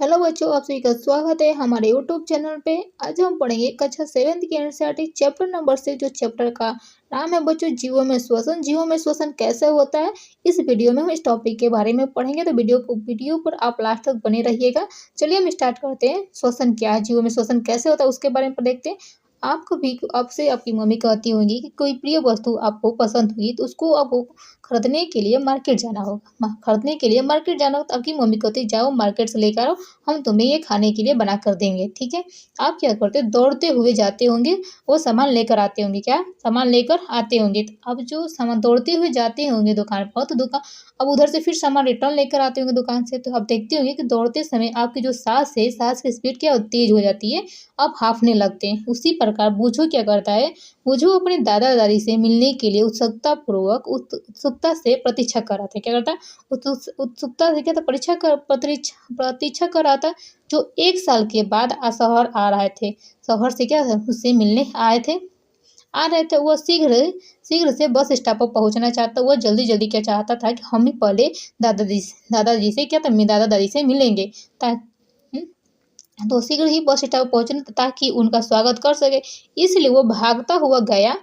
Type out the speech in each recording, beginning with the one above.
Hello बच्चों, आप सभी का स्वागत है हमारे यूट्यूब चैनल पे। आज हम पढ़ेंगे कक्षा 7th की एनसीईआरटी चैप्टर नंबर 6, जो चैप्टर का नाम है बच्चों जीवों में श्वसन। जीवों में श्वसन कैसे होता है, इस वीडियो में हम इस टॉपिक के बारे में पढ़ेंगे, तो वीडियो पर आप लास्ट तक बने रहिएगा। चलिए हम स्टार्ट करते हैं। श्वसन क्या है, जीवों में श्वसन कैसे होता है, उसके बारे में देखते हैं। आपको भी आपसे आपकी मम्मी कहती होंगी कि कोई प्रिय वस्तु आपको पसंद हुई तो उसको आपको खरीदने के लिए मार्केट जाना होगा। खरीदने के लिए मार्केट जाना हो तो आपकी मम्मी कहती जाओ मार्केट से लेकर आओ, हम तुम्हें ये खाने के लिए बना कर देंगे। ठीक है, आप क्या करते दौड़ते हुए जाते होंगे, वो सामान लेकर आते होंगे। क्या सामान लेकर आते होंगे? तो अब जो सामान दौड़ते हुए जाते होंगे दुकान पर, तो दुकान अब उधर से फिर सामान रिटर्न लेकर आते होंगे दुकान से, तो आप देखते होंगे कि दौड़ते समय आपकी जो सांस है, सांस की स्पीड क्या तेज हो जाती है, आप हांफने लगते हैं। उसी प्रकार बूझो क्या करता है, बूझो अपने दादा दादी से मिलने के लिए उत्सुकता से प्रतीक्षा कर रहा था। क्या करता है? उत्सुकता से क्या था, प्रतीक्षा कर रहा था। जो 1 साल के बाद शहर आ रहे थे, शहर से क्या उससे मिलने आ रहे थे। वह शीघ्र शीघ्र से बस स्टॉप पर पहुंचना चाहता। वह जल्दी जल्दी क्या चाहता था कि हम ही पहले दादाजी से क्या था, दादा दादी से मिलेंगे, तो शीघ्र ही बस स्टॉप पहुंचना ताकि उनका स्वागत कर सके। इसलिए वो भागता हुआ गया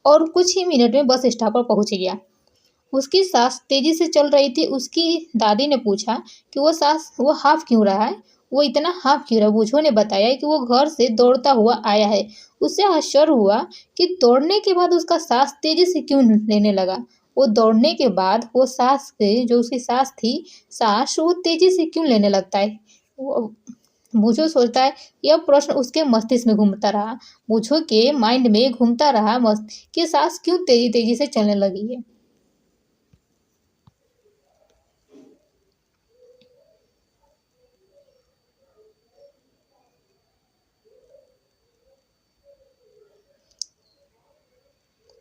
और कुछ ही मिनट में बस स्टॉप पर पहुंच गया। उसकी सांस तेजी से चल रही थी। उसकी दादी ने पूछा कि वो हाफ क्यों रहा है, वो इतना हाफ क्यों रहा। बूझो ने बताया कि वो घर से दौड़ता हुआ आया है। उसे आश्चर्य हुआ कि दौड़ने के बाद उसका सांस तेजी से क्यों लेने लगा। वो दौड़ने के बाद वो जो उसकी सांस वो तेजी से क्यों लेने लगता है। बूझो सोचता है, यह प्रश्न उसके मस्तिष्क में घूमता रहा। बूझो के माइंड में घूमता रहा कि सांस क्यों तेजी तेजी से चलने लगी है।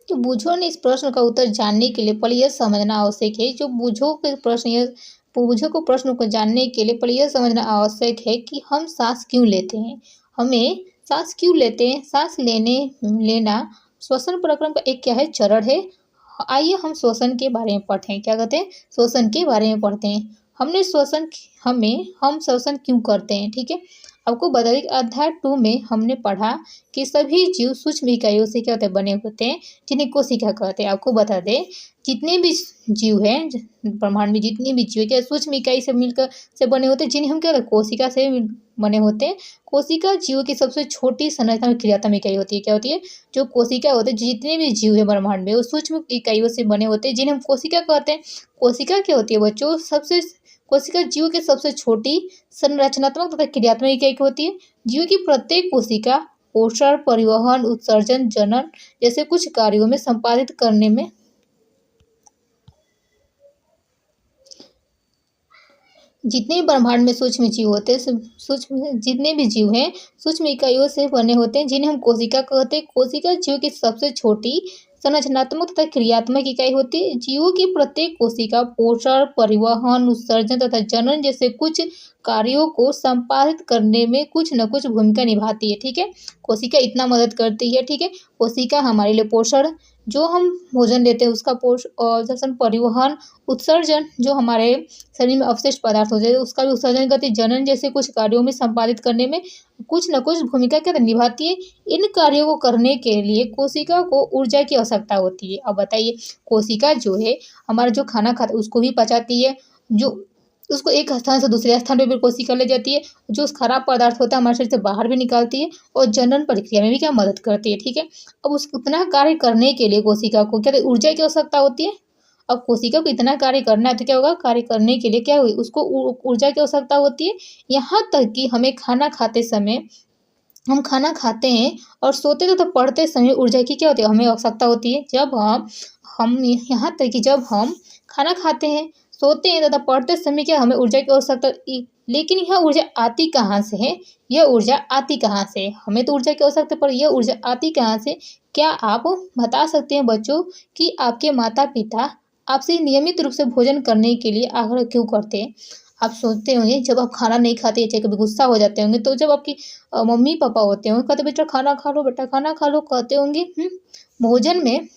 तो बूझो ने इस प्रश्न का उत्तर जानने के लिए पहले यह समझना आवश्यक है, बूझो को प्रश्न को जानने के लिए पहले यह समझना आवश्यक है कि हम सांस क्यों लेते हैं। हमें सांस क्यों लेते हैं? सांस लेना श्वसन प्रक्रम का एक क्या है, चरण है। आइए हम श्वसन के बारे में पढ़ते हैं। क्या कहते हैं? श्वसन के बारे में पढ़ते हैं। हम श्वसन क्यों करते हैं? ठीक है, आपको बता दें कि अध्याय 2 में हमने पढ़ा कि सभी जीव सूक्ष्म इकाइयों से क्या होते हैं, बने होते हैं, जिन्हें कोशिका कहते हैं। आपको बता दें जितने भी जीव हैं ब्रह्मांड में, जितने भी जीव क्या सूक्ष्म इकाई से मिलकर से बने होते हैं, जिन्हें हम क्या कहते हैं, कोशिका से बने होते हैं। कोशिका जीव की सबसे छोटी संरचना में क्रियात्मक इकाई होती है। क्या होती है? जो कोशिका होते हैं, जितने भी जीव है ब्रह्मांड में, वो सूक्ष्म इकाइयों से बने होते हैं, जिन्हें हम कोशिका कहते हैं। कोशिका क्या होती है बच्चों? कोशिका जीव की सबसे छोटी संरचनात्मक तथा क्रियात्मक इकाई होती है। जीव की प्रत्येक कोशिका पोषण, परिवहन, उत्सर्जन, जनन जैसे कुछ कार्यों में संपादित करने में जितने ब्रह्मांड में सूक्ष्म जीव होते हैं, जितने भी जीव हैं सूक्ष्म इकाइयों से बने होते हैं, जिन्हें हम कोशिका कहते हैं। कोशिका जीव की सबसे छोटी संरचनात्मक तथा क्रियात्मक इकाई होती है। जीवों की प्रत्येक कोशिका पोषण, परिवहन, उत्सर्जन तथा जनन जैसे कुछ कार्यों को संपादित करने में कुछ न कुछ भूमिका निभाती है। ठीक है, कोशिका इतना मदद करती है। ठीक है, कोशिका हमारे लिए पोषण, जो हम भोजन लेते हैं उसका पोषण, परिवहन, उत्सर्जन, जो हमारे शरीर में अवशिष्ट पदार्थ होते हैं उसका भी उत्सर्जन करती है, जनन जैसे कुछ कार्यों में संपादित करने में कुछ न कुछ भूमिका क्या निभाती है। इन कार्यों को करने के लिए कोशिका को ऊर्जा की आवश्यकता होती है। अब बताइए, कोशिका जो है हमारा जो खाना खाता है उसको भी पचाती है, जो उसको एक स्थान से दूसरे स्थान पे भी कोशिका ले जाती है, जो खराब पदार्थ होता है हमारे शरीर से बाहर भी निकालती है, और जनन प्रक्रिया में भी क्या मदद करती है। ठीक है, अब उस उतना कार्य करने के लिए कोशिका को क्या ऊर्जा की आवश्यकता होती है। अब कोशिका को इतना कार्य करना है तो क्या होगा, कार्य करने के लिए क्या हुई, उसको ऊर्जा की आवश्यकता होती है। यहाँ तक कि हमें हम खाना खाते हैं और सोते तो पढ़ते समय ऊर्जा की क्या होती है, हमें आवश्यकता होती है। जब हम यहाँ तक कि जब हम खाना खाते हैं, सोते हैं तथा पढ़ते समय क्या हमें ऊर्जा की आवश्यकता। लेकिन यह ऊर्जा आती कहाँ से है? यह ऊर्जा आती कहाँ से? हमें तो ऊर्जा की आवश्यकता, पर यह ऊर्जा आती कहाँ से? क्या आप बता सकते हैं बच्चों कि आपके माता पिता आपसे नियमित रूप से भोजन करने के लिए आग्रह क्यों करते हैं? आप सोचते होंगे जब आप खाना नहीं खाते, चाहे कभी गुस्सा हो जाते होंगे, तो जब आपकी मम्मी पापा होते होंगे, कहते बेटा खाना खा लो, बेटा खाना खा लो, कहते होंगे। भोजन में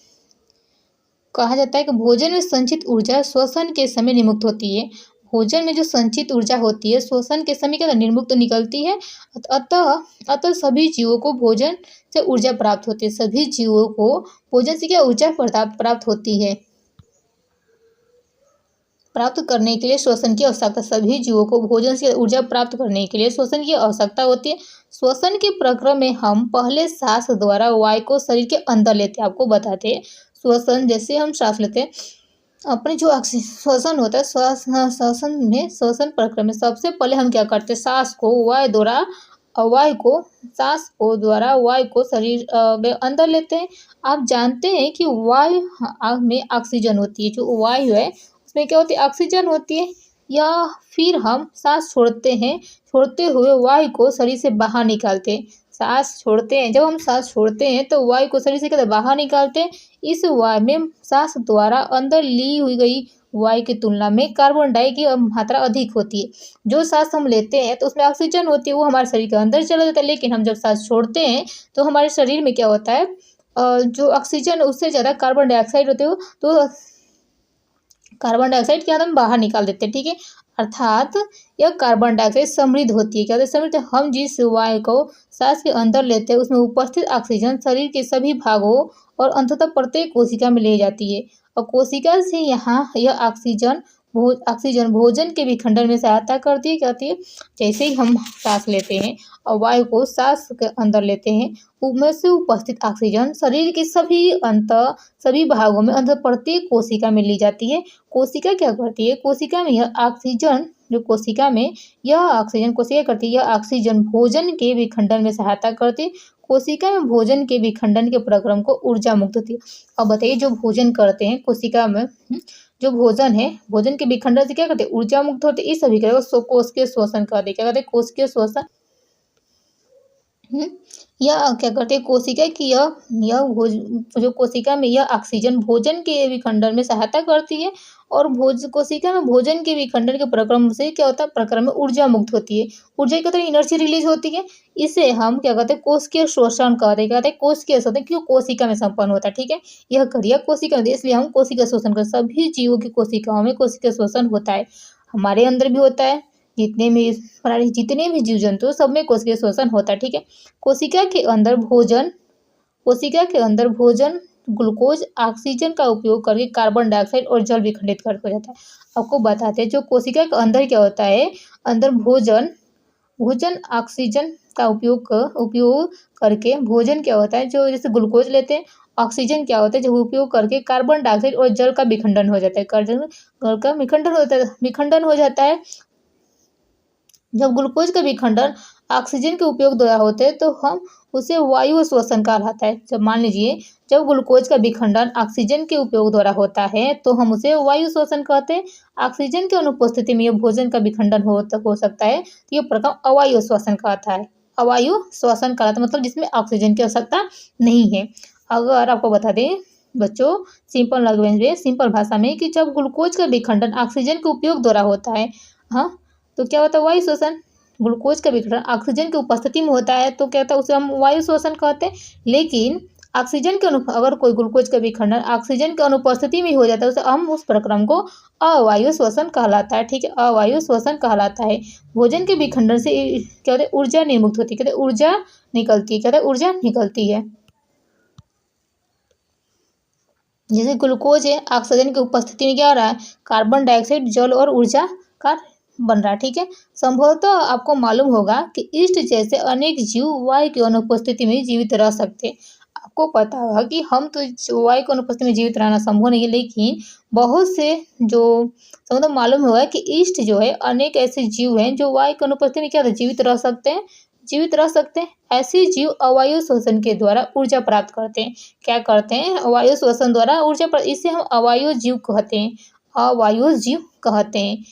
कहा जाता है कि भोजन में संचित ऊर्जा श्वसन के समय निमुक्त होती है। भोजन में जो संचित ऊर्जा होती है श्वसन के समय क्या निर्मुक्त निकलती है। अतः अतः सभी जीवों को भोजन से ऊर्जा प्राप्त होती है। सभी जीवों को भोजन से क्या ऊर्जा प्राप्त होती है। प्राप्त करने के लिए श्वसन की आवश्यकता। सभी जीवों को भोजन से ऊर्जा प्राप्त करने के लिए श्वसन की आवश्यकता होती है। श्वसन के प्रक्रिया में हम पहले सांस द्वारा वायु को शरीर के अंदर लेते हैं। आपको बताते हैं श्वसन, जैसे हम सांस लेते हैं, अपने जो श्वसन होता है, श्वसन प्रक्रिया में सबसे पहले हम क्या करते हैं, सांस को द्वारा वायु को शरीर में अंदर लेते हैं। आप जानते हैं कि वायु में ऑक्सीजन होती है, जो वायु है उसमें क्या होती है, ऑक्सीजन होती है। या फिर हम सांस छोड़ते हैं, छोड़ते हुए वायु को शरीर से बाहर निकालते हैं। सांस छोड़ते हैं, जब हम सांस छोड़ते हैं तो वायु को शरीर से क्या बाहर निकालते हैं। इस वायु में सांस द्वारा अंदर ली हुई गई वायु की तुलना में कार्बन डाई की मात्रा अधिक होती है। जो सांस हम लेते हैं तो उसमें ऑक्सीजन होती है, वो हमारे शरीर के अंदर चला जाता है। लेकिन हम जब सांस छोड़ते हैं तो हमारे शरीर में क्या होता है, जो ऑक्सीजन उससे ज़्यादा कार्बन डाइऑक्साइड होते हो, तो कार्बन डाइऑक्साइड क्या हम बाहर निकाल देते हैं। ठीक है, अर्थात यह कार्बन डाइऑक्साइड समृद्ध होती है। क्या होती है, समृद्ध। हम जिस वायु को सांस के अंदर लेते हैं उसमें उपस्थित ऑक्सीजन शरीर के सभी भागों और अंततः प्रत्येक कोशिका में ले जाती है। और कोशिका से यहाँ यह ऑक्सीजन भोजन के विखंडन में सहायता करती है। कहती है, जैसे ही हम सांस लेते हैं और वायु को सांस के अंदर लेते हैं, उनमें से उपस्थित ऑक्सीजन शरीर के सभी भागों में अंदर प्रत्येक कोशिका में ली जाती है। कोशिका क्या करती है, कोशिका में यह ऑक्सीजन करती है, यह ऑक्सीजन भोजन के विखंडन में सहायता करती है। कोशिका में भोजन के विखंडन के प्रक्रम को ऊर्जा मुक्त होती है। अब बताइए, जो भोजन करते हैं कोशिका में, जो भोजन है, भोजन के विखंडन से क्या करते हैं, ऊर्जा मुक्त होती है। इस सभी को कोशिकीय श्वसन कहते हैं। क्या कहते हैं, कोशिकीय श्वसन। यह क्या करते हैं, कोशिका की जो कोशिका में यह ऑक्सीजन भोजन के विखंडन में सहायता करती है। और कोशिका में भोजन के विखंडन के प्रक्रम से क्या होता है, प्रक्रम में ऊर्जा मुक्त होती है। ऊर्जा की तरह एनर्जी रिलीज होती है। इसे हम क्या कहते हैं, कोशिकीय श्वसन कहते हैं। कहते हैं कोशिकीय श्वसन, क्यों, कोशिका में संपन्न होता है। ठीक है, यह क्रिया कोशिका में, इसलिए हम कोशिका श्वसन करते हैं। सभी जीवों की कोशिकाओं में कोशिकीय श्वसन होता है। हमारे अंदर भी होता है, जितने भी जीव जंतु सब में कोशिकीय श्वसन होता है। ठीक है, कोशिका के अंदर भोजन ग्लूकोज ऑक्सीजन का उपयोग करके कार्बन डाइऑक्साइड और जल विखंडित कर हो जाता है। आपको बताते हैं, जो कोशिका के अंदर क्या होता है, अंदर भोजन ऑक्सीजन का उपयोग करके भोजन क्या होता है, जो जैसे ग्लूकोज लेते हैं, ऑक्सीजन क्या होता है, जो उपयोग करके कार्बन डाइऑक्साइड और जल का विखंडन हो जाता है। जल का विखंडन हो जाता है। जब ग्लूकोज का विखंडन ऑक्सीजन के उपयोग द्वारा होते हैं तो हम उसे वायु श्वसन कहलाता है। जब मान लीजिए, जब ग्लूकोज का विखंडन ऑक्सीजन के उपयोग द्वारा होता है तो हम उसे वायु श्वसन कहते हैं। ऑक्सीजन की अनुपस्थिति में यह भोजन का विखंडन हो सकता है, तो यह प्रक्रम अवायु श्वसन कहता है। अवायु श्वसन कहलाता है, मतलब जिसमें ऑक्सीजन की आवश्यकता नहीं है। अगर आपको बता दें बच्चों, सिंपल लैंग्वेज में, सिंपल भाषा में, कि जब ग्लूकोज का विखंडन ऑक्सीजन के उपयोग द्वारा होता है, हाँ, तो क्या होता है, वायु श्वसन। ग्लूकोज का विखंडन ऑक्सीजन की उपस्थिति में होता है तो क्या होता है, उसे हम वायु श्वसन कहते हैं। लेकिन अगर कोई ग्लूकोज का विखंडन ऑक्सीजन की अनुपस्थिति में हो जाता है, उसे हम उस प्रक्रम को अवायु श्वसन कहलाता है। ठीक है, अवायु श्वसन कहलाता है। भोजन के विखंडन से क्या होता है, ऊर्जा निर्मुक्त होती है। कहते हैं ऊर्जा निकलती है। कहते हैं ऊर्जा निकलती है। जैसे ग्लूकोज है, ऑक्सीजन की उपस्थिति में क्या हो रहा है, कार्बन डाइऑक्साइड, जल और ऊर्जा का बन रहा है। ठीक है, संभवतः आपको मालूम होगा कि ईस्ट जैसे अनेक जीव वायु की अनुपस्थिति में जीवित रह सकते हैं। आपको पता होगा कि हम तो वायु की अनुपस्थिति में जीवित रहना संभव नहीं है, लेकिन बहुत से जो संभवतः मालूम होगा कि ईस्ट जो है, अनेक ऐसे जीव हैं जो वायु की अनुपस्थिति में क्या जीवित रह सकते हैं। ऐसे जीव अवायु श्वसन के द्वारा ऊर्जा प्राप्त करते हैं। क्या करते हैं, अवायु श्वसन द्वारा ऊर्जा प्राप्त, इसे हम अवायु जीव कहते हैं। अवायु जीव कहते हैं,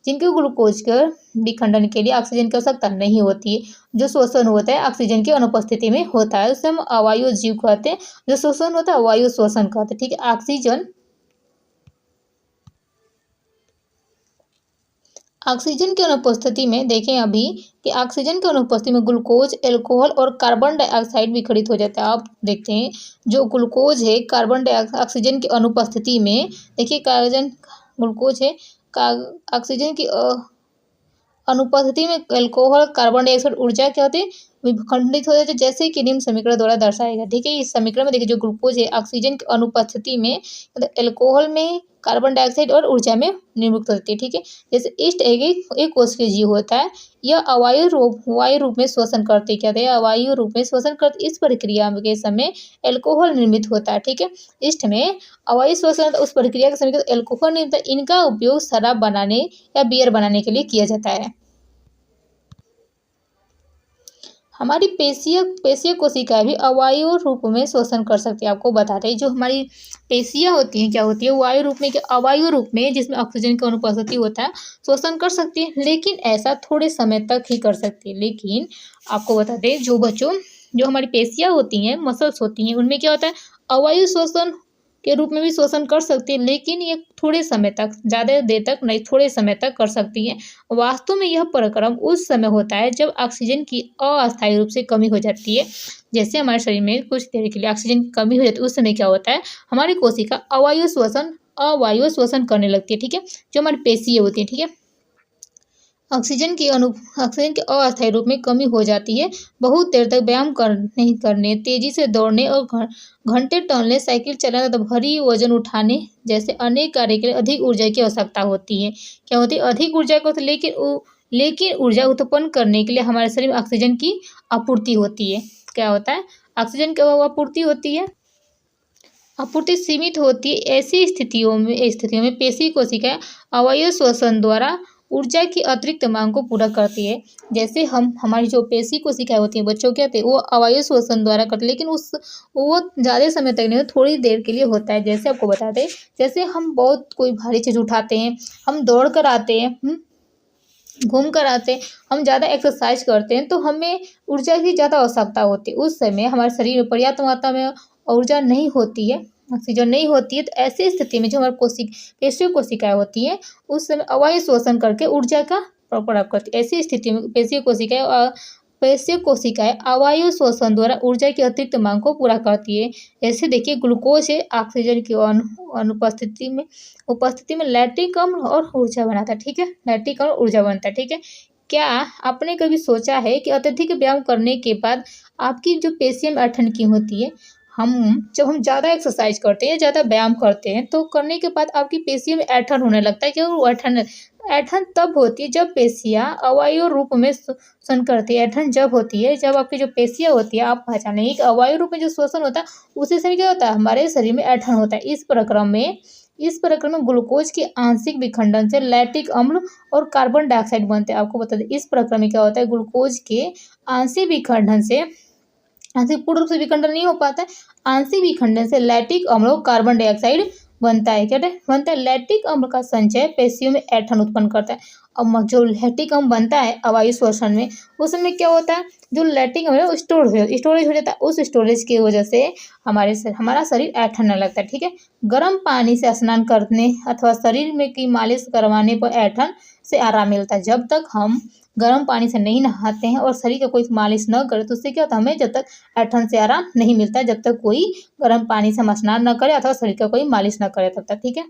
जिनके ग्लूकोज के विखंडन के लिए ऑक्सीजन की आवश्यकता नहीं होती है। जो श्वसन होता है ऑक्सीजन की अनुपस्थिति में होता है, उसे हम अवायु जीव कहते हैं। जो श्वसन होता है अवायु श्वसन कहते हैं। ठीक है, ऑक्सीजन की अनुपस्थिति में देखें अभी कि ऑक्सीजन की अनुपस्थिति में ग्लूकोज, एल्कोहल और कार्बन डाइऑक्साइड विखंडित हो जाता है। आप देखते हैं, जो ग्लूकोज है, ऑक्सीजन की अनुपस्थिति में देखिए, ग्लूकोज है का ऑक्सीजन की अनुपस्थिति में अल्कोहल कार्बन डाइऑक्साइड ऊर्जा क्या होती है विखंडित हो जाती है, जैसे कि निम्न समीकरण द्वारा दर्शाएगा। ठीक है, इस समीकरण में देखिए जो ग्लूकोज है ऑक्सीजन की अनुपस्थिति में मतलब अल्कोहल में कार्बन डाइऑक्साइड और ऊर्जा में निर्मुक्त होती है। ठीक है, जैसे ईस्ट एक कोशिकीय जीव होता है, यह वायु रूप में श्वसन करते क्या थे अवायु रूप में श्वसन करते। इस प्रक्रिया के समय अल्कोहल निर्मित होता है। ठीक है, ईस्ट में अवायु श्वसन उस प्रक्रिया के समय अल्कोहल निर्मित होता है। इनका उपयोग शराब बनाने या बियर बनाने के लिए किया जाता है। हमारी पेशीय कोशिकाएं भी अवायु रूप में श्वसन कर सकती है। आपको बताते हैं जो हमारी पेशियां होती हैं क्या होती है वायु रूप में क्या अवायु रूप में जिसमें ऑक्सीजन की अनुपस्थिति होता है श्वसन कर सकती है, लेकिन ऐसा थोड़े समय तक ही कर सकती है। लेकिन आपको बताते हैं जो हमारी पेशियां होती हैं मसल्स होती हैं उनमें क्या होता है अवायु श्वसन के रूप में भी शोषण कर सकती है, लेकिन ये थोड़े समय तक, ज़्यादा देर तक नहीं, थोड़े समय तक कर सकती है। वास्तव में यह प्रक्रम उस समय होता है जब ऑक्सीजन की अस्थायी रूप से कमी हो जाती है। जैसे हमारे शरीर में कुछ देर के लिए ऑक्सीजन की कमी हो जाती है, उस समय क्या होता है हमारी कोशिका अवायु श्वसन करने लगती है। ठीक है, जो हमारी पेशियाँ होती है। ठीक है, ऑक्सीजन की अस्थायी रूप में कमी हो जाती है। बहुत देर तक व्यायाम नहीं करने, तेजी से दौड़ने और घंटे टहलने, साइकिल चलाने तथा भारी वजन उठाने जैसे अनेक कार्य के लिए अधिक ऊर्जा की आवश्यकता होती है। क्या होती है अधिक ऊर्जा को, लेकिन ऊर्जा उत्पन्न करने के लिए हमारे शरीर में ऑक्सीजन की आपूर्ति होती है। क्या होता है ऑक्सीजन की आपूर्ति होती है, आपूर्ति सीमित होती है। ऐसी स्थितियों में पेशी कोशिकाएं अवयव श्वसन द्वारा ऊर्जा की अतिरिक्त मांग को पूरा करती है। जैसे हमारी जो पेशी कोशिकाएं होती हैं बच्चों के हैं वो अवयव श्वसन द्वारा करती है, लेकिन वो ज़्यादा समय तक नहीं, थोड़ी देर के लिए होता है। जैसे आपको बताते हैं, जैसे हम बहुत कोई भारी चीज़ उठाते हैं, हम दौड़ कर आते हैं, घूम कर आते हैं, हम ज़्यादा एक्सरसाइज करते हैं, तो हमें ऊर्जा की ज़्यादा आवश्यकता होती है। उस समय हमारे शरीर में पर्याप्त मात्रा में ऊर्जा नहीं होती है, ऑक्सीजन नहीं होती है, तो ऐसी स्थिति में जो हमारी पेशीय कोशिकाएं होती हैं उस समय अवायु श्वसन करके ऊर्जा का प्राप्त करती है। ऐसी स्थिति में पेशीय कोशिकाएं अवायु श्वसन द्वारा ऊर्जा की अतिरिक्त मांग को पूरा करती है। जैसे देखिए ग्लूकोज है ऑक्सीजन की उपस्थिति में लैक्टिक अम्ल और ऊर्जा बनाता है। ठीक है, लैक्टिक अम्ल ऊर्जा बनता है। ठीक है, क्या आपने कभी सोचा है कि अत्यधिक व्यायाम करने के बाद आपकी जो पेशियों में ऐंठन क्यों होती है? जब हम ज़्यादा एक्सरसाइज करते हैं, ज़्यादा व्यायाम करते हैं, तो करने के बाद आपकी पेशियों में ऐंठन होने लगता है। क्यों? वो ऐंठन तब होती है जब पेशियाँ अवायु रूप में श्वसन करती है। ऐंठन जब होती है जब आपकी जो पेशियाँ होती है, आप पहचानेंगे कि अवायु रूप में जो श्वसन होता है उसी समय क्या होता है हमारे शरीर में ऐंठन होता है। इस प्रक्रम में ग्लूकोज के आंशिक विखंडन से लैक्टिक अम्ल और कार्बन डाइऑक्साइड बनते हैं। आपको बता दें इस प्रक्रम में क्या होता है ग्लूकोज के आंशिक विखंडन से पूर्ण रूप से विखंडन नहीं हो पाता है, आंशिक विखंडन से लैक्टिक अम्ल और कार्बन डाइऑक्साइड बनता है। क्या बनता है लैक्टिक अम्ल का संचय पेशियों में ऐंठन उत्पन्न करता है। अब जो लैक्टिक अम्ल बनता है अवायु श्वसन में उस समय क्या होता है जो लैक्टिक अम्ल है स्टोरेज हो जाता है। उस स्टोरेज की वजह से हमारा शरीर ऐंठने लगता है। ठीक है, गर्म पानी से स्नान करने अथवा शरीर में की मालिश करवाने पर ऐंठन से आराम मिलता है। जब तक हम गर्म पानी से नहीं नहाते हैं और शरीर का कोई मालिश न करे तो उससे क्या होता है हमें जब तक ऐंठन से आराम नहीं मिलता, जब तक कोई गर्म पानी से हम स्नान न करे अथवा शरीर का कोई मालिश न करे तब तक। ठीक है,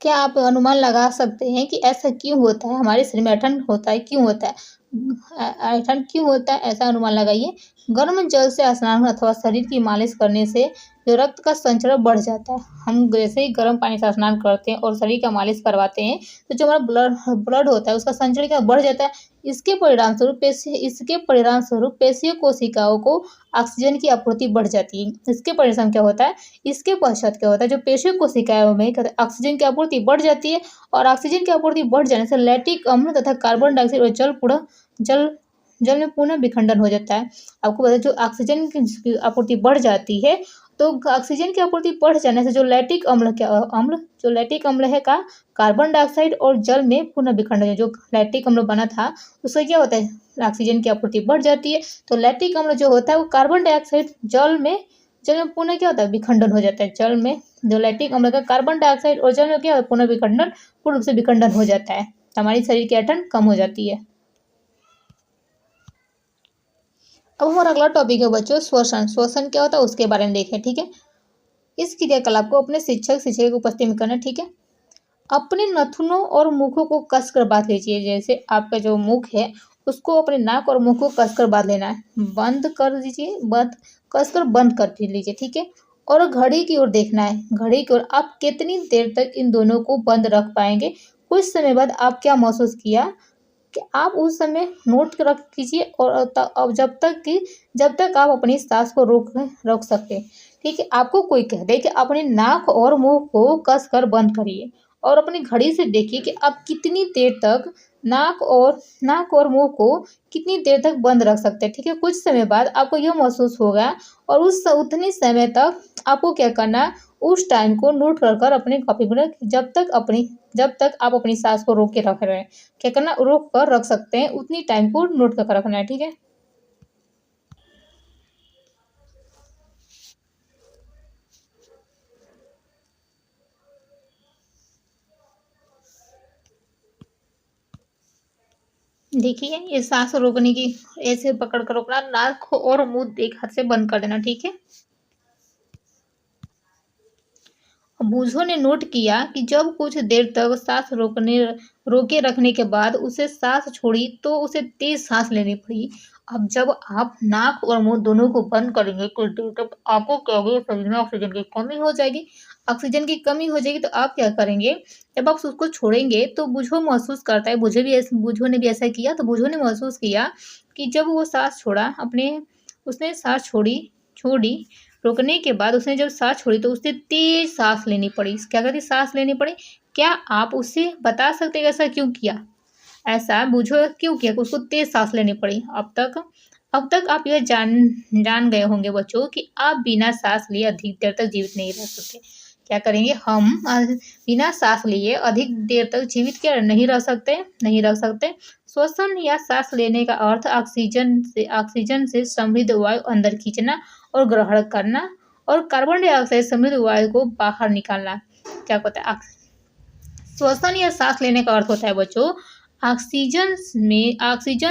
क्या आप अनुमान लगा सकते हैं कि ऐसा क्यों होता है हमारे शरीर में ऐंठन होता है, क्यों होता है ऐंठन क्यों होता है? ऐसा अनुमान लगाइए। गर्म जल से स्नान अथवा शरीर की मालिश करने से जो रक्त का संचरण बढ़ जाता है। हम जैसे ही गर्म पानी से स्नान करते हैं और शरीर का मालिश करवाते हैं तो जो हमारा ब्लड होता है उसका संचरण क्या बढ़ जाता है। इसके परिणाम स्वरूप पेशीय कोशिकाओं को ऑक्सीजन की आपूर्ति बढ़ जाती है। इसके परिणाम क्या होता है, इसके पश्चात क्या होता है जो पेशीय कोशिकाओं में ऑक्सीजन की आपूर्ति बढ़ जाती है और ऑक्सीजन की आपूर्ति बढ़ जाने से लैक्टिक अम्ल तथा कार्बन डाइऑक्साइड और जल में पुनः विखंडन हो जाता है। आपको पता है जो ऑक्सीजन की आपूर्ति बढ़ जाती है तो ऑक्सीजन की आपूर्ति बढ़ जाने से जो लैक्टिक अम्ल है का कार्बन डाइऑक्साइड और जल में पुनः विखंडन, जो लैक्टिक अम्ल बना था उससे क्या होता है ऑक्सीजन की आपूर्ति बढ़ जाती है तो लैक्टिक अम्ल जो होता है वो कार्बन डाइऑक्साइड जल में पुनः क्या होता है विखंडन हो जाता है। जल में जो लैक्टिक अम्ल का कार्बन डाइऑक्साइड और जल में क्या पुनः विखंडन पूर्ण रूप से विखंडन हो जाता है, हमारी शरीर की ऐंठन कम हो जाती है। अब हमारा अगला टॉपिक है बच्चों श्वसन। श्वसन क्या होता है उसके बारे में देखें, ठीक है। इस क्रियाकलाप को अपने शिक्षक शिक्षिका की उपस्थिति में करना, ठीक है। अपने नाखूनों और मुखों को कसकर बांध लीजिए। जैसे आपका जो मुख है उसको अपने नाक और मुंह को कसकर बांध लेना है, बंद कर दीजिए, बंद कसकर बंद कर लीजिए, ठीक है। और घड़ी की ओर देखना है, घड़ी की ओर। आप कितनी देर तक इन दोनों को बंद रख पाएंगे। कुछ समय बाद आप क्या महसूस किया कि आप उस समय नोट रख कीजिए और अब जब तक आप अपनी सांस को रोक सकते हैं, ठीक है। आपको कोई कह दे कि अपने नाक और मुंह को कसकर बंद करिए और अपनी घड़ी से देखिए कि आप कितनी देर तक नाक और मुंह को कितनी देर तक बंद रख सकते हैं, ठीक है। कुछ समय बाद आपको यह महसूस होगा और उतने समय तक आपको क्या करना है, उस टाइम को नोट कर अपने कॉपी पर जब तक आप अपनी सांस को रोक के रख रहे हैं, क्या करना, रोक कर रख सकते हैं, उतनी टाइम को नोट कर रखना है, ठीक है। देखिए ये सांस रोकने की, ऐसे पकड़ कर रोकना, नाक और मुंह एक हाथ से बंद कर देना, ठीक है। बूझो ने नोट किया कि जब कुछ देर तक सांस रोके रखने के बाद उसे सांस छोड़ी तो उसे तेज सांस लेनी पड़ी। अब जब आप नाक और मुंह दोनों को बंद करेंगे कुछ देर तक, आपको क्या होगा, शरीर में ऑक्सीजन की कमी हो जाएगी। ऑक्सीजन की कमी हो जाएगी तो आप क्या करेंगे, जब आप उसको छोड़ेंगे तो बूझो महसूस करता है, बूझो ने भी ऐसा किया, तो बूझो ने महसूस किया कि जब वो सांस छोड़ा उसने सांस छोड़ी रोकने के बाद उसने जब सांस छोड़ी तो उसे तेज सांस लेनी पड़ी। क्या कहती, सांस लेनी पड़ी। क्या आप उसे बता सकते हैं ऐसा क्यों किया, ऐसा बूझो क्यों किया कि उसको तेज सांस लेनी पड़ी। अब तक आप यह जान गए होंगे बच्चों कि आप बिना सांस लिए अधिक देर तक जीवित नहीं रह सकते। क्या करेंगे हम, बिना सांस लिए अधिक देर तक जीवित क्या नहीं रह सकते। श्वसन या सांस लेने का अर्थ ऑक्सीजन से समृद्ध वायु अंदर खींचना और ग्रहण करना और कार्बन डाइऑक्साइड समृद्ध वायु को बाहर निकालना। क्या होता है, श्वसन या सांस लेने का अर्थ होता है बच्चों ऑक्सीजन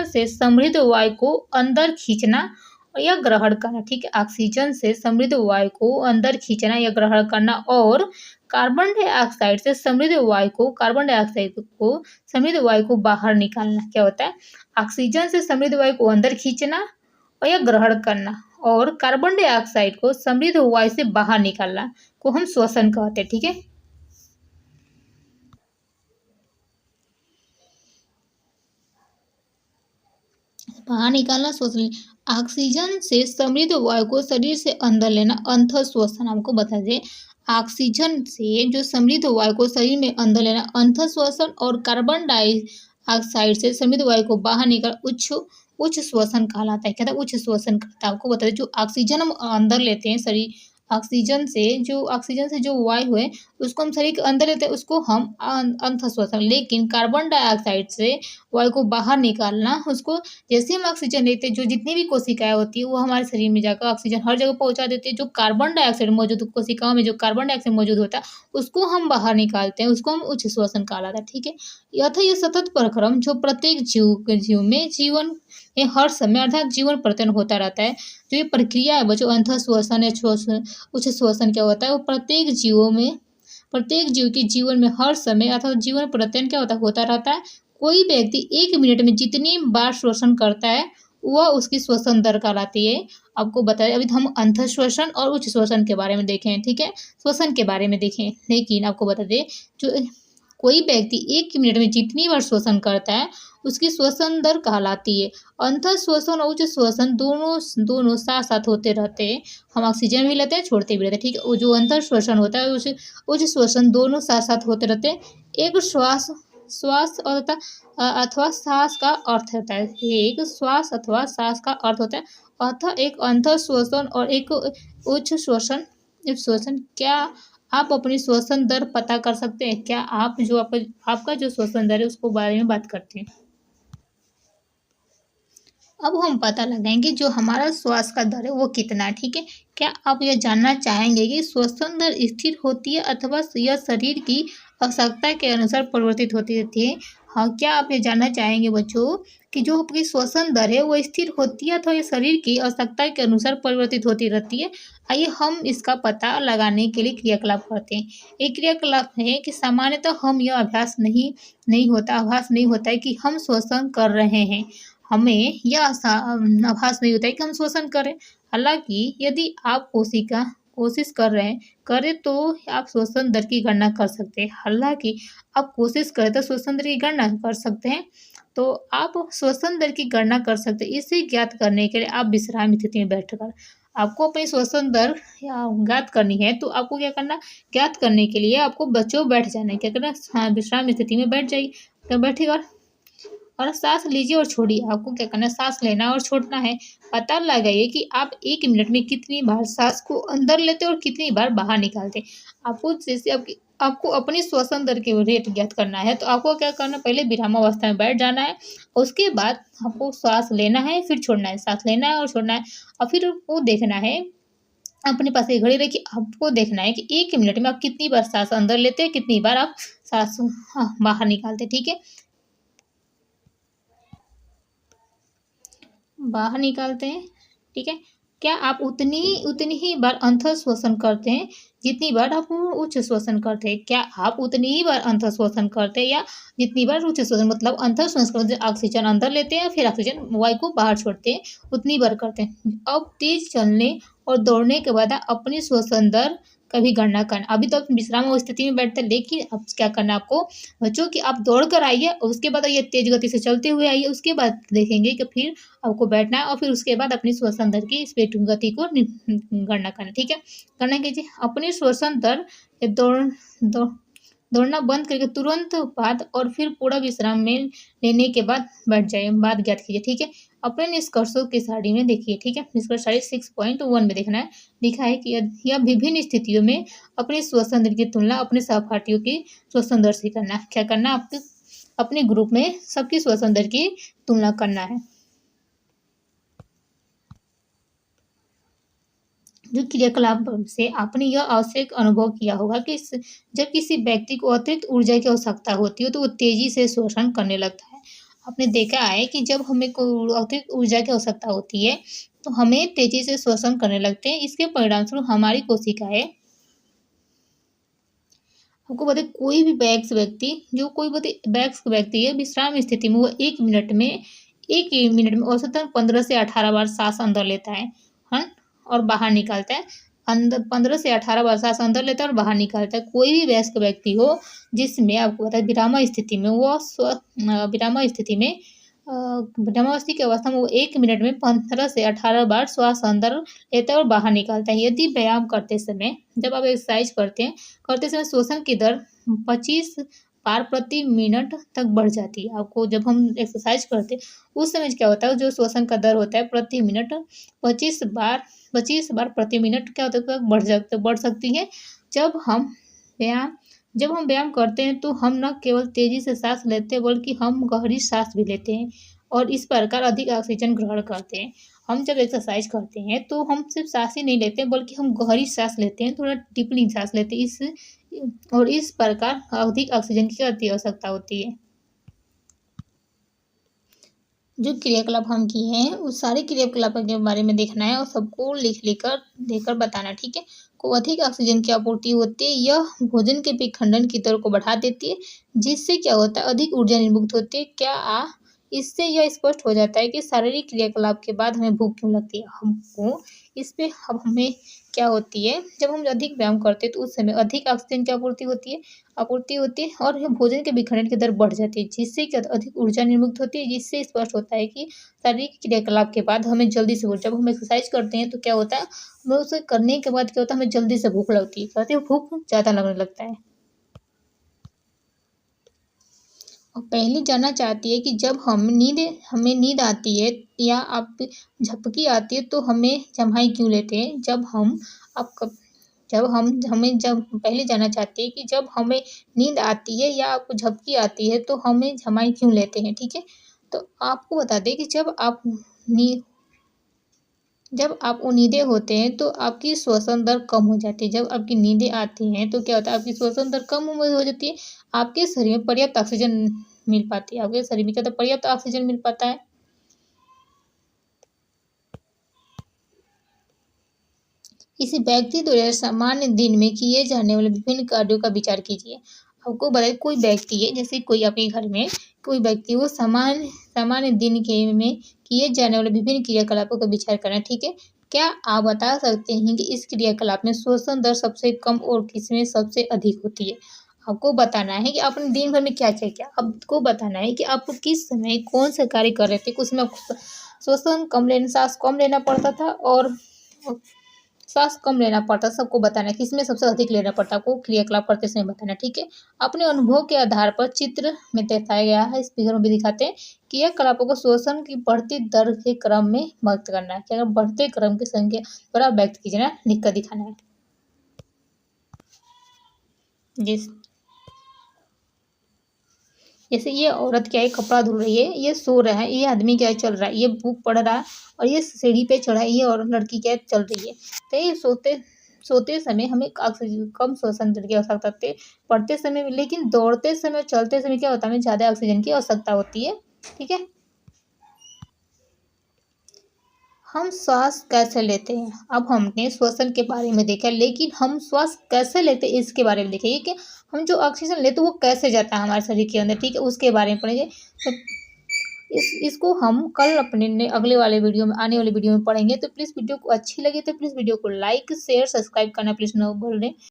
से समृद्ध वायु को अंदर खींचना या ग्रहण करना, ठीक है। ऑक्सीजन से समृद्ध वायु को अंदर खींचना या ग्रहण करना और कार्बन डाइऑक्साइड से समृद्ध वायु को बाहर निकालना। क्या होता है, ऑक्सीजन से समृद्ध वायु को अंदर खींचना और या ग्रहण करना और कार्बन डाइऑक्साइड को समृद्ध वायु से बाहर निकालना को हम श्वसन कहते हैं, ठीक है। बाहर निकालना श्वसन। ऑक्सीजन से समृद्ध वायु को शरीर से अंदर लेना अंतः श्वसन। आपको बता दें, ऑक्सीजन से जो समृद्ध वायु को शरीर में अंदर लेना अंतः श्वसन और कार्बन डाइऑक्साइड से समृद्ध वायु को बाहर निकाल उच्च श्वसन कहलाता है। कहता है उच्च श्वसन करता है। आपको बता दें, जो ऑक्सीजन हम अंदर लेते हैं शरीर, ऑक्सीजन से जो वायु है उसको हम शरीर के अंदर लेते हैं, उसको हम अंतः श्वसन। लेकिन कार्बन डाइऑक्साइड से वायु को बाहर निकालना, उसको जैसे हम ऑक्सीजन लेते हैं, जो जितनी भी कोशिकाएं होती है वो हमारे शरीर में जाकर ऑक्सीजन हर जगह पहुंचा देती है। जो कार्बन डाइऑक्साइड मौजूद कोशिकाओं में जो कार्बन डाइऑक्साइड मौजूद होता है उसको हम बाहर निकालते हैं, उसको हम उच्च श्वसन कहलाता है, ठीक है। यह सतत प्रक्रम जो प्रत्येक जीव में जीवन में हर समय अर्थात जीवन प्रत्यन होता रहता है। जो ये प्रक्रिया है बच्चों अंतः श्वसन या उच्च श्वसन क्या होता है, वो प्रत्येक जीव के जीवन में हर समय अर्थात जीवन प्रत्यन क्या होता रहता है। कोई व्यक्ति 1 मिनट में जितनी बार श्वसन करता है वह उसकी श्वसन दर कहलाती है। आपको बताएं, अभी हम अंतः श्वसन और उच्च श्वसन के बारे में देखें, ठीक है, श्वसन के बारे में देखें। लेकिन आपको बता दें, जो कोई व्यक्ति 1 मिनट में जितनी बार श्वसन करता है उसकी श्वसन दर कहलाती है। अंतः श्वसन और उच्च श्वसन दोनों साथ साथ होते रहते हैं। हम ऑक्सीजन भी लेते हैं, छोड़ते भी रहते हैं, ठीक है। वो जो अंतः श्वसन होता है उसे उच्च श्वसन दोनों साथ साथ होते रहते हैं। एक श्वास अथवा सांस का अर्थ होता है, एक श्वास अथवा सांस का अर्थ होता है अतः एक अंतः श्वसन और एक उच्च श्वसन। क्या आप अपनी श्वसन दर पता कर सकते हैं? क्या आप जो आपका जो श्वसन दर है उसको बारे में बात करते हैं। अब हम पता लगाएंगे जो हमारा श्वास का दर है वो कितना है, ठीक है। क्या आप यह जानना चाहेंगे कि श्वसन दर स्थिर होती है अथवा यह शरीर की आवश्यकता के अनुसार परिवर्तित होती रहती है? हाँ, क्या आप ये जानना चाहेंगे बच्चों कि जो आपकी श्वसन दर है वो स्थिर होती है अथवा ये शरीर की आवश्यकता के अनुसार परिवर्तित होती रहती है? आइए हम इसका पता लगाने के लिए क्रियाकलाप करते हैं। एक क्रियाकलाप है कि सामान्यतः हम यह आभास नहीं होता है कि हम श्वसन कर रहे हैं। हमें यह आभास नहीं होता है कि हम श्वसन कर रहे हैं। हालाँकि यदि आप कोशिश करें तो आप श्वसन दर की गणना कर सकते हैं। हालाँकि आप कोशिश करें तो श्वसन दर की गणना कर सकते हैं। तो आप श्वसन दर की गणना कर सकते हैं। इसे ज्ञात करने के लिए आप विश्राम स्थिति में बैठकर आपको अपनी श्वसन दर या ज्ञात करनी है, तो आपको क्या करना, ज्ञात करने के लिए आपको बच्चों बैठ जाना है। क्या करना, हाँ, विश्राम स्थिति में बैठ जाइए। तो बैठेगा और सांस लीजिए और छोड़िए। आपको क्या करना है, सांस लेना और छोड़ना है। पता लगाइए कि आप 1 मिनट में कितनी बार सांस को अंदर लेते हैं और कितनी बार बाहर निकालते हैं। आपको अपनी श्वसन दर की रेट ज्ञात करना है, तो आपको क्या करना है, पहले विरामावस्था में बैठ जाना है। उसके बाद आपको श्वास लेना है, फिर छोड़ना है, सांस लेना है और छोड़ना है। और फिर वो देखना है, अपने पास एक घड़ी रखिए, आपको देखना है कि 1 मिनट में आप कितनी बार सांस अंदर लेते हैं, कितनी बार आप सांस बाहर निकालते हैं। ठीक है, बाहर निकालते हैं। ठीक है, क्या आप उतनी ही बार अंतः श्वसन करते हैं जितनी बार आप उच्च श्वसन करते हैं? क्या आप उतनी ही बार अंतः श्वसन करते हैं या जितनी बार उच्च श्वसन, मतलब अंतः श्वसन करते ऑक्सीजन अंदर लेते हैं फिर ऑक्सीजन वायु को बाहर छोड़ते हैं, उतनी बार करते हैं? अब तेज चलने और दौड़ने के बाद आप अपनी श्वसन दर कभी गणना करना। अभी तो आप विश्राम स्थिति में बैठते हैं, लेकिन अब क्या करना है आपको बच्चों कि आप दौड़ कर आइए और उसके बाद आइए तेज गति से चलते हुए आइए। उसके बाद देखेंगे कि फिर आपको बैठना है और फिर उसके बाद अपनी श्वसन दर की स्पीड गति को गणना करना। ठीक है, गणना कीजिए अपनी श्वसन दर दौड़ना बंद करके तुरंत बाद और फिर पूरा विश्राम में लेने के बाद बैठ जाइए, बाद ज्ञात कीजिए। ठीक है, अपने निष्कर्षों की सारणी में देखिए। ठीक है, निष्कर्ष सारणी 6.1 में देखना है, लिखा है कि यह विभिन्न स्थितियों में अपने श्वसन दर की तुलना अपने सहपाठियों की श्वसन दर से करना। क्या करना, आपके अपने ग्रुप में सबकी श्वसन दर की तुलना करना है। जो क्रियाकलाप से आपने यह आवश्यक अनुभव किया होगा कि जब किसी व्यक्ति को अतिरिक्त ऊर्जा की आवश्यकता होती है तो वो तेजी से शोषण करने लगता है। आपने देखा है कि जब हमें अतिरिक्त ऊर्जा की आवश्यकता होती है तो हमें तेजी से शोषण करने लगते हैं। इसके परिणामस्वरूप हमारी कोशिकाएं, आपको बताए कोई भी वयस्क व्यक्ति है विश्राम स्थिति में वो 1 मिनट में औसतन 15 से 18 बार सांस अंदर लेता है, हाँ, और बाहर निकालता है। अंदर 15 से 18 बार सांस अंदर लेता है और बाहर निकालता है। कोई भी वयस्क व्यक्ति हो जिसमें आपको पता है विरामावस्थी की अवस्था में वो 1 मिनट में 15 से 18 बार श्वास अंदर लेता है और बाहर निकालता है। यदि व्यायाम करते समय, जब आप एक्सरसाइज करते समय श्वसन की दर 25 बार प्रति मिनट तक बढ़ जाती है। आपको जब हम एक्सरसाइज करते हैं उस समय क्या होता है, जो श्वसन का दर होता है प्रति मिनट 25 बार प्रति मिनट क्या होता है, बढ़ सकती है। जब हम व्यायाम करते हैं तो हम न केवल तेजी से सांस लेते हैं बल्कि हम गहरी सांस भी लेते हैं और इस प्रकार अधिक ऑक्सीजन ग्रहण करते हैं। हम जब एक्सरसाइज करते हैं तो हम सिर्फ सांस ही नहीं लेते हैं बल्कि हम गहरी सांस लेते हैं, थोड़ा डीपली सांस लेते हैं और इस प्रकार अधिक ऑक्सीजन की अति आवश्यकता होती है। जो क्रियाकलाप हम किए हैं उस सारे क्रियाकलापों के बारे में देखना है और सबको लिख देकर बताना। ठीक है, को अधिक ऑक्सीजन की आपूर्ति होती है, यह भोजन के विखंडन की दर को बढ़ा देती है जिससे क्या होता है, अधिक ऊर्जा निर्मुक्त होती है। इससे यह स्पष्ट हो जाता है कि शारीरिक क्रियाकलाप के बाद हमें भूख क्यों लगती है। अब हमें क्या होती है, जब हम अधिक व्यायाम करते हैं तो उस समय अधिक ऑक्सीजन की आपूर्ति होती है और भोजन के विखंडन की दर बढ़ जाती है जिससे कि अधिक ऊर्जा निर्मुक्त होती है। जिससे स्पष्ट होता है कि शारीरिक क्रियाकलाप के बाद हमें जल्दी से जब हम एक्सरसाइज करते हैं तो क्या होता है, हमें उसे करने के बाद क्या होता है, हमें जल्दी से भूख लगती है, कहते हैं भूख ज़्यादा लगने लगता है। और पहली जानना चाहती है कि जब हमें नींद आती है या आप झपकी आती है तो हमें जम्हाई क्यों लेते हैं। पहले जानना चाहती है कि जब हमें नींद आती है या आपको झपकी आती है तो हमें जम्हाई क्यों लेते हैं। ठीक है, तो आपको बता दें कि जब आप नींदे होते हैं तो आपकी श्वसन दर कम हो जाती है। जब आपकी नींदें आती हैं तो क्या होता है, आपकी श्वसन दर कम हो जाती है, आपके शरीर में पर्याप्त ऑक्सीजन मिल पाती है। आपके शरीर में क्या होता है, पर्याप्त ऑक्सीजन मिल पाता है। किसी व्यक्ति द्वारा सामान्य दिन में किए जाने वाले विभिन्न कार्यों का विचार कीजिए। आपको बताइए, कोई व्यक्ति है, जैसे कोई आपके घर में कोई व्यक्ति, वो सामान्य सामान्य दिन के में किए जाने वाले विभिन्न क्रियाकलापों का विचार करें, ठीक है। क्या आप बता सकते हैं कि इस क्रियाकलाप में श्वसन दर सबसे कम और किसमें सबसे अधिक होती है? आपको बताना है कि आपने दिन भर में क्या-क्या किया। आपको बताना है कि आपको किस समय कौन से कार्य कर रहे थे। उसमें आपको श्वसन कम लेना, साँस कम लेना पड़ता था और सांस कम लेना पड़ता है। सबको बताना है किसमें सबसे अधिक लेना पड़ता है, आपको क्रियाकलाप करते समय बताना है, ठीक है। अपने अनुभव के आधार पर चित्र में दर्शाया गया है, इस फिगर में भी दिखाते हैं। क्रियाकलापों को श्वसन की बढ़ती दर के क्रम में व्यक्त करना है। क्या बढ़ते क्रम की संख्या द्वारा व्यक्त कीजिए, लिख कर दिखाना है। जिस जैसे ये औरत क्या है, कपड़ा धुल रही है, ये सो रहा है, ये आदमी क्या है, चल रहा है, ये बुक पढ़ रहा है और ये सीढ़ी पे चढ़ा है, ये और लड़की क्या है, चल रही है। तो ये सोते सोते समय हमें ऑक्सीजन कम श्वसन दर की आवश्यकता होती है, पढ़ते समय भी, लेकिन दौड़ते समय, चलते समय क्या होता है, हमें ज़्यादा ऑक्सीजन की आवश्यकता होती है, ठीक है। हम श्वास कैसे लेते हैं? अब हमने श्वसन के बारे में देखा, लेकिन हम श्वास कैसे लेते हैं इसके बारे में देखेंगे कि हम जो ऑक्सीजन लेते हैं वो कैसे जाता है हमारे शरीर के अंदर, ठीक है, उसके बारे में पढ़ेंगे। तो इसको हम कल अपने अगले वाले वीडियो में, आने वाले वीडियो में पढ़ेंगे। तो प्लीज़ वीडियो को अच्छी लगी तो प्लीज़ वीडियो को लाइक शेयर सब्सक्राइब करना प्लीज़ ना भूलें।